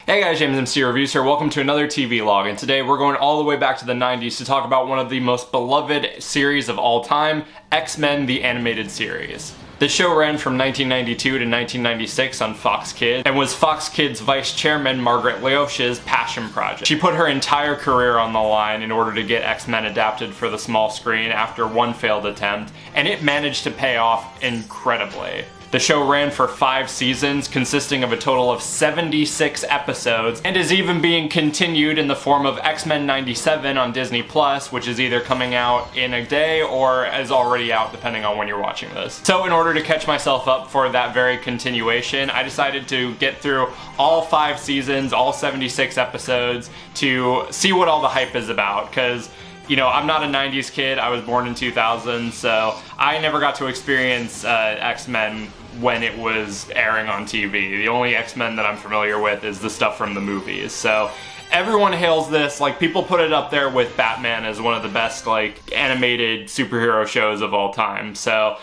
Hey guys, JamesMCD Reviews here. Welcome to another TV log, and today we're going all the way back to the 90s to talk about one of the most beloved series of all time, X-Men the Animated Series. This show ran from 1992 to 1996 on Fox Kids and was Fox Kids vice chairman Margaret Leosh's passion project. She put her entire career on the line in order to get X-Men adapted for the small screen after one failed attempt, and it managed to pay off incredibly. The show ran for 5 seasons, consisting of a total of 76 episodes, and is even being continued in the form of X-Men 97 on Disney+, which is either coming out in a day or is already out depending on when you're watching this. So in order to catch myself up for that very continuation, I decided to get through all 5 seasons, all 76 episodes, to see what all the hype is about, because you know, I'm not a 90s kid, I was born in 2000, so I never got to experience X-Men when it was airing on TV. The only X-Men that I'm familiar with is the stuff from the movies. So everyone hails this, like people put it up there with Batman as one of the best like animated superhero shows of all time. So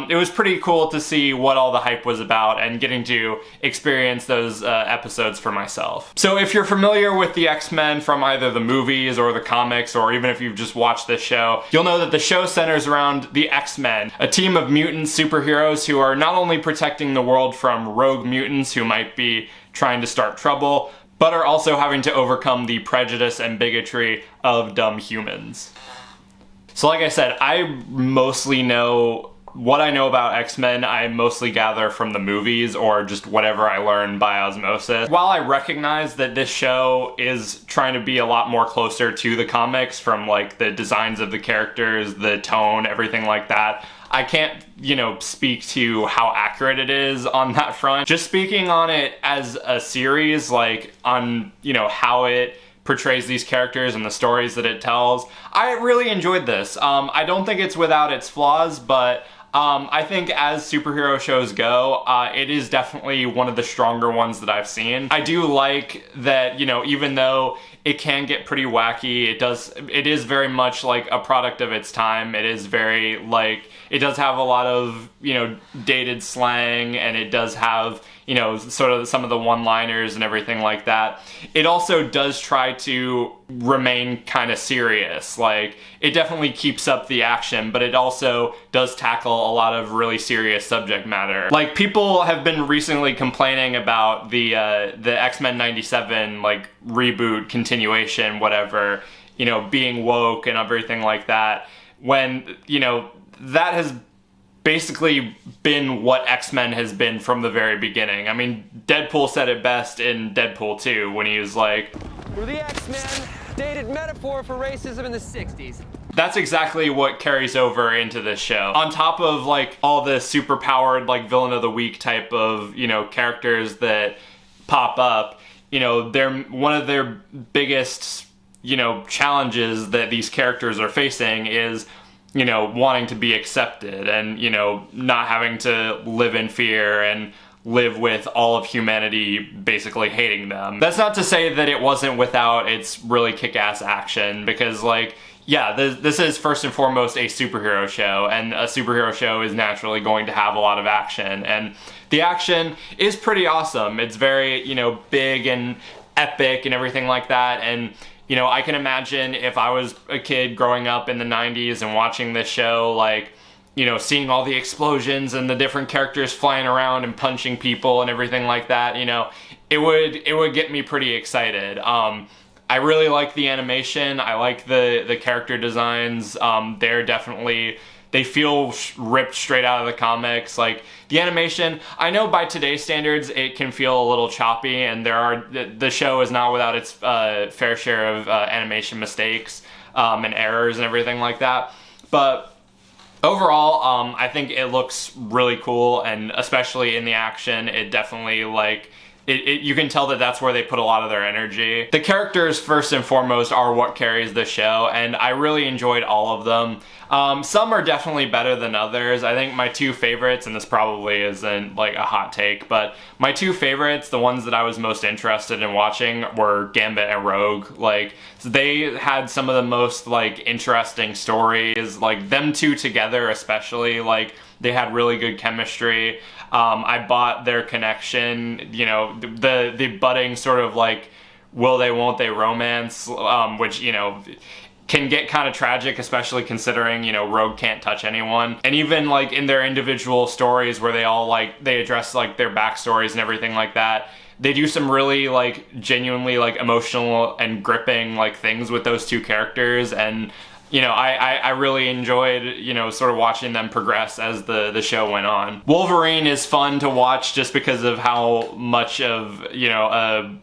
it was pretty cool to see what all the hype was about and getting to experience those episodes for myself. So if you're familiar with the X-Men from either the movies or the comics, or even if you've just watched this show, you'll know that the show centers around the X-Men, a team of mutant superheroes who are not only protecting the world from rogue mutants who might be trying to start trouble, but are also having to overcome the prejudice and bigotry of dumb humans. So like I said, I mostly know what I know about X-Men, I mostly gather from the movies or just whatever I learn by osmosis. While I recognize that this show is trying to be a lot more closer to the comics from like the designs of the characters, the tone, everything like that, I can't, you know, speak to how accurate it is on that front. Just speaking on it as a series, like on, you know, how it portrays these characters and the stories that it tells, I really enjoyed this. I don't think it's without its flaws, but I think as superhero shows go, it is definitely one of the stronger ones that I've seen. I do like that, you know, even though it can get pretty wacky, it is very much like a product of its time. It is very like, it does have a lot of, you know, dated slang, and it does have, you know, sort of some of the one-liners and everything like that. It also does try to remain kind of serious. Like, it definitely keeps up the action, but it also does tackle a lot of really serious subject matter. Like, people have been recently complaining about the X-Men 97, like, reboot, continuation, whatever, you know, being woke and everything like that, when, you know, that has basically been what X-Men has been from the very beginning. I mean, Deadpool said it best in Deadpool 2 when he was like, "We're the X-Men, dated metaphor for racism in the 60s. That's exactly what carries over into this show. On top of like all the super powered like villain of the week type of, you know, characters that pop up, you know, one of their biggest, you know, challenges that these characters are facing is, you know, wanting to be accepted and, you know, not having to live in fear and live with all of humanity basically hating them. That's not to say that it wasn't without its really kick-ass action, because like, yeah, this is first and foremost a superhero show, and a superhero show is naturally going to have a lot of action, and the action is pretty awesome. It's very, you know, big and epic and everything like that, and you know, I can imagine if I was a kid growing up in the 90s and watching this show, like, you know, seeing all the explosions and the different characters flying around and punching people and everything like that, you know, it would get me pretty excited. I really like the animation. I like the character designs. They're definitely, they feel ripped straight out of the comics. Like, the animation, I know by today's standards it can feel a little choppy, and the show is not without its fair share of animation mistakes and errors and everything like that. But overall, I think it looks really cool, and especially in the action, it definitely like, you can tell that that's where they put a lot of their energy. The characters, first and foremost, are what carries the show, and I really enjoyed all of them. Some are definitely better than others. I think my 2 favorites, and this probably isn't like a hot take, but my 2 favorites, the ones that I was most interested in watching, were Gambit and Rogue. Like, they had some of the most like interesting stories, like them 2 together especially, like They had really good chemistry. I bought their connection, you know, the budding sort of like will they, won't they romance, which, you know, can get kind of tragic, especially considering, you know, Rogue can't touch anyone. And even like in their individual stories where they all like, they address like their backstories and everything like that, they do some really like genuinely like emotional and gripping like things with those two characters. And, you know, I really enjoyed, you know, sort of watching them progress as the show went on. Wolverine is fun to watch just because of how much of, you know, a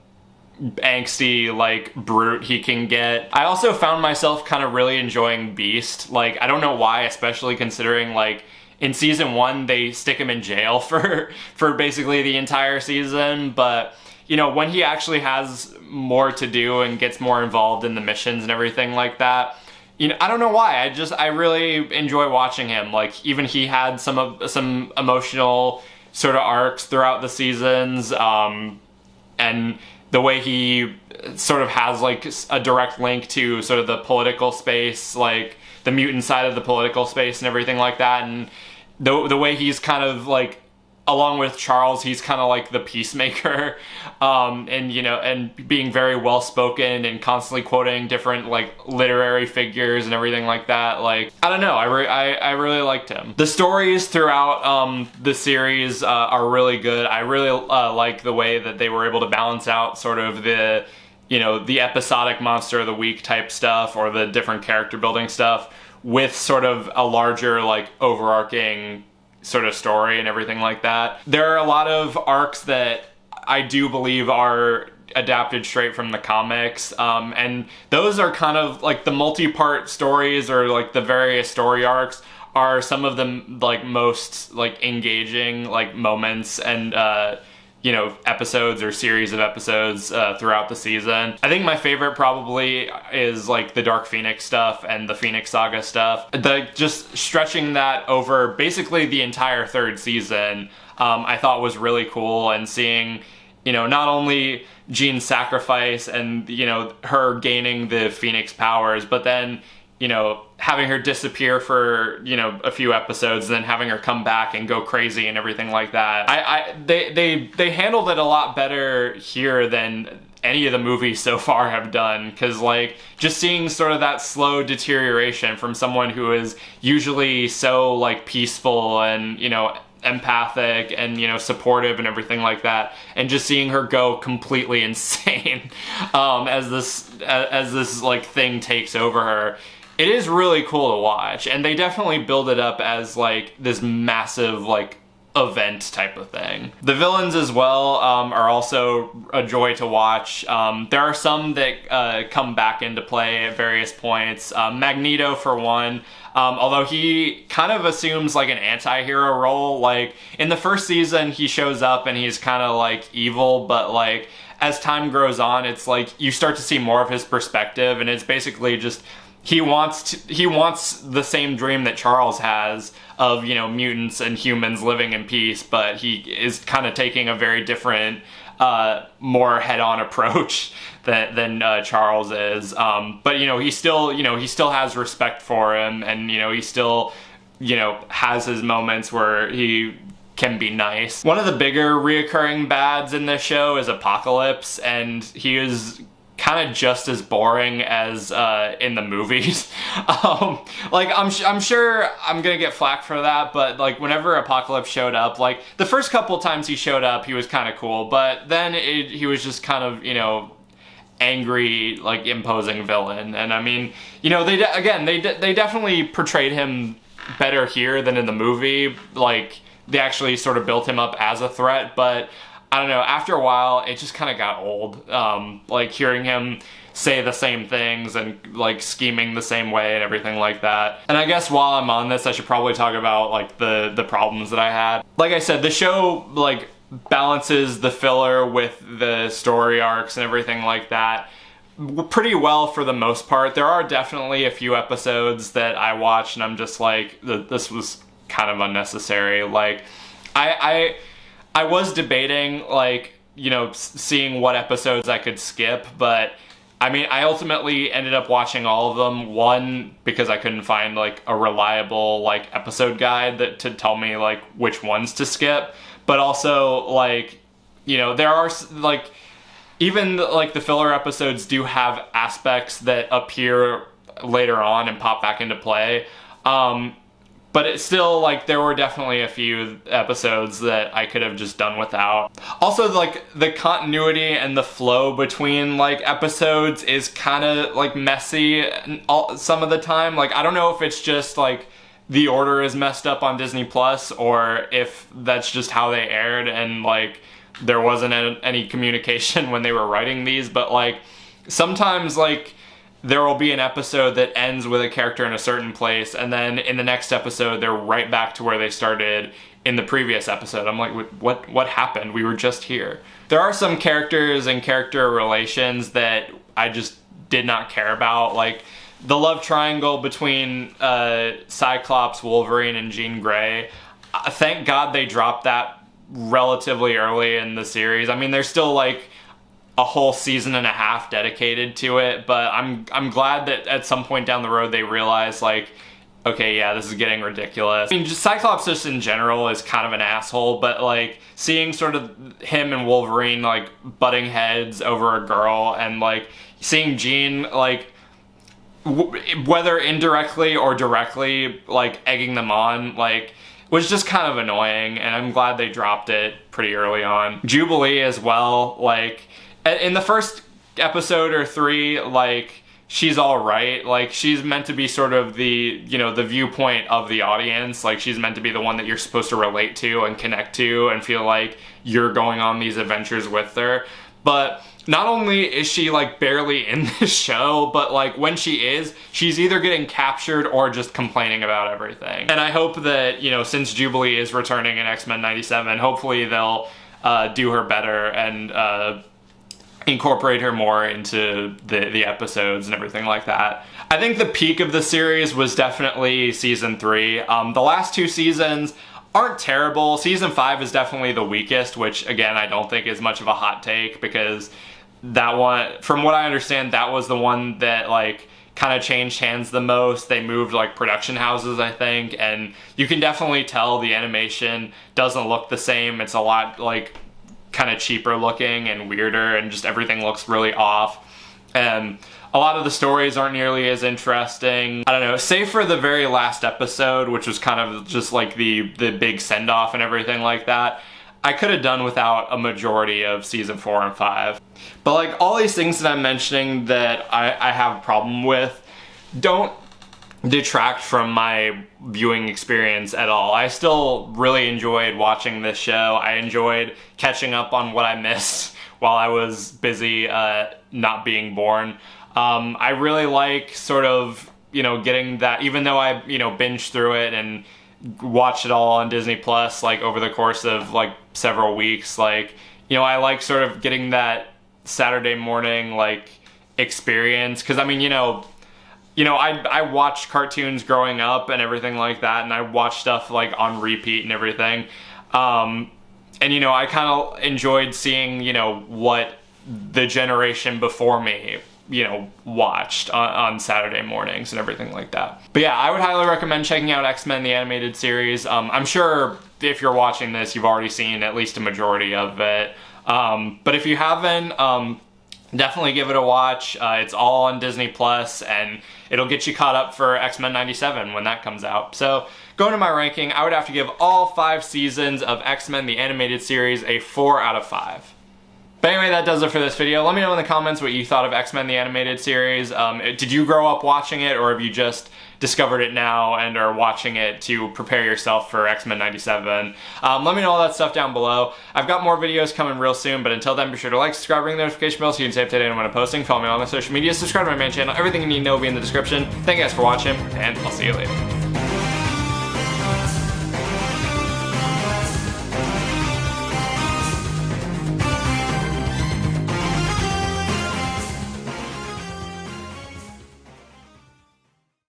angsty like brute he can get. I also found myself kind of really enjoying Beast. Like, I don't know why, especially considering like in season 1 they stick him in jail for basically the entire season, but you know, when he actually has more to do and gets more involved in the missions and everything like that, you know, I don't know why, I really enjoy watching him. Like, even he had some emotional sort of arcs throughout the seasons, and the way he sort of has like a direct link to sort of the political space, like the mutant side of the political space and everything like that. And the way he's kind of like, along with Charles, he's kind of like the peacemaker, and you know, and being very well spoken and constantly quoting different like literary figures and everything like that. Like, I don't know, I really liked him. The stories throughout the series are really good. I really like the way that they were able to balance out sort of the, you know, the episodic monster of the week type stuff or the different character building stuff with sort of a larger like overarching sort of story and everything like that. There are a lot of arcs that I do believe are adapted straight from the comics, and those are kind of like the multi-part stories, or like the various story arcs are some of the like most like engaging like moments and you know, episodes or series of episodes throughout the season. I think my favorite probably is like the Dark Phoenix stuff and the Phoenix Saga stuff. Just stretching that over basically the entire 3rd season, I thought was really cool. And seeing, you know, not only Jean's sacrifice and, you know, her gaining the Phoenix powers, but then, you know, having her disappear for, you know, a few episodes, and then having her come back and go crazy and everything like that. They handled it a lot better here than any of the movies so far have done, because like just seeing sort of that slow deterioration from someone who is usually so like peaceful and, you know, empathic and, you know, supportive and everything like that, and just seeing her go completely insane as this like thing takes over her. It is really cool to watch, and they definitely build it up as like this massive like event type of thing. The villains as well are also a joy to watch. There are some that come back into play at various points. Magneto, for one, although he kind of assumes like an anti-hero role. Like in the 1st season he shows up and he's kind of like evil, but like as time grows on, it's like you start to see more of his perspective, and it's basically just he wants the same dream that Charles has of, you know, mutants and humans living in peace, but he is kind of taking a very different, more head-on approach than Charles is. But you know, he still has respect for him, and you know, he still, you know, has his moments where he can be nice. One of the bigger reoccurring bads in this show is Apocalypse, and he is kind of just as boring as in the movies. Like I'm sure I'm gonna get flack for that, but like whenever Apocalypse showed up, like the first couple times he showed up, he was kind of cool, but then he was just kind of, you know, angry, like imposing villain. And I mean, you know, they definitely portrayed him better here than in the movie. Like they actually sort of built him up as a threat, but I don't know, after a while, it just kind of got old. Like hearing him say the same things and like scheming the same way and everything like that. And I guess while I'm on this, I should probably talk about like the problems that I had. Like I said, the show like balances the filler with the story arcs and everything like that pretty well for the most part. There are definitely a few episodes that I watch and I'm just like, this was kind of unnecessary. Like I was debating, like, you know, seeing what episodes I could skip, but I mean, I ultimately ended up watching all of them. One, because I couldn't find like a reliable like episode guide to tell me like which ones to skip. But also like, you know, there are like, even like the filler episodes do have aspects that appear later on and pop back into play. But it's still, like, there were definitely a few episodes that I could have just done without. Also, like, the continuity and the flow between, like, episodes is kind of, like, messy some of the time. Like, I don't know if it's just, like, the order is messed up on Disney Plus, or if that's just how they aired and, like, there wasn't any communication when they were writing these. But, like, sometimes, like, there will be an episode that ends with a character in a certain place, and then in the next episode they're right back to where they started in the previous episode. I'm like, what happened? We were just here. There are some characters and character relations that I just did not care about, like the love triangle between Cyclops, Wolverine, and Jean Grey. Thank God they dropped that relatively early in the series. I mean, there's still like a whole season and a half dedicated to it, but I'm glad that at some point down the road they realized, like, okay, yeah, this is getting ridiculous. I mean, just Cyclops just in general is kind of an asshole, but like seeing sort of him and Wolverine like butting heads over a girl, and like seeing Jean like whether indirectly or directly like egging them on, like, was just kind of annoying, and I'm glad they dropped it pretty early on. Jubilee as well, like in the first episode or 3, like, she's alright. Like, she's meant to be sort of the, you know, the viewpoint of the audience. Like, she's meant to be the one that you're supposed to relate to and connect to and feel like you're going on these adventures with her. But not only is she, like, barely in the show, but, like, when she is, she's either getting captured or just complaining about everything. And I hope that, you know, since Jubilee is returning in X-Men 97, hopefully they'll do her better and incorporate her more into the episodes and everything like that. I think the peak of the series was definitely season 3. The last 2 seasons aren't terrible. Season 5 is definitely the weakest, which again I don't think is much of a hot take, because that one, from what I understand, that was the one that like kind of changed hands the most. They moved like production houses, I think, and you can definitely tell the animation doesn't look the same. It's a lot like kind of cheaper looking and weirder, and just everything looks really off, and a lot of the stories aren't nearly as interesting. I don't know, save for the very last episode, which was kind of just like the big send-off and everything like that, I could have done without a majority of season 4 and 5. But like all these things that I'm mentioning that I have a problem with don't detract from my viewing experience at all. I still really enjoyed watching this show. I enjoyed catching up on what I missed while I was busy not being born. I really like sort of, you know, getting that, even though I, you know, binged through it and watched it all on Disney Plus like over the course of like several weeks, like, you know, I like sort of getting that Saturday morning like experience, because I mean, you know, I watched cartoons growing up and everything like that, and I watched stuff like on repeat and everything. And, you know, I kind of enjoyed seeing, you know, what the generation before me, you know, watched on Saturday mornings and everything like that. But yeah, I would highly recommend checking out X-Men the Animated Series. I'm sure if you're watching this, you've already seen at least a majority of it. But if you haven't, definitely give it a watch. It's all on Disney Plus, and it'll get you caught up for X-Men 97 when that comes out. So going to my ranking, I would have to give all 5 seasons of X-Men the Animated Series a 4 out of 5. But anyway, that does it for this video. Let me know in the comments what you thought of X-Men the Animated Series. Did you grow up watching it, or have you just discovered it now and are watching it to prepare yourself for X-Men 97? Let me know all that stuff down below. I've got more videos coming real soon, but until then, be sure to like, subscribe, ring the notification bell so you can stay up to date on when I'm posting. Follow me on all my social media, subscribe to my main channel. Everything you need to know will be in the description. Thank you guys for watching, and I'll see you later.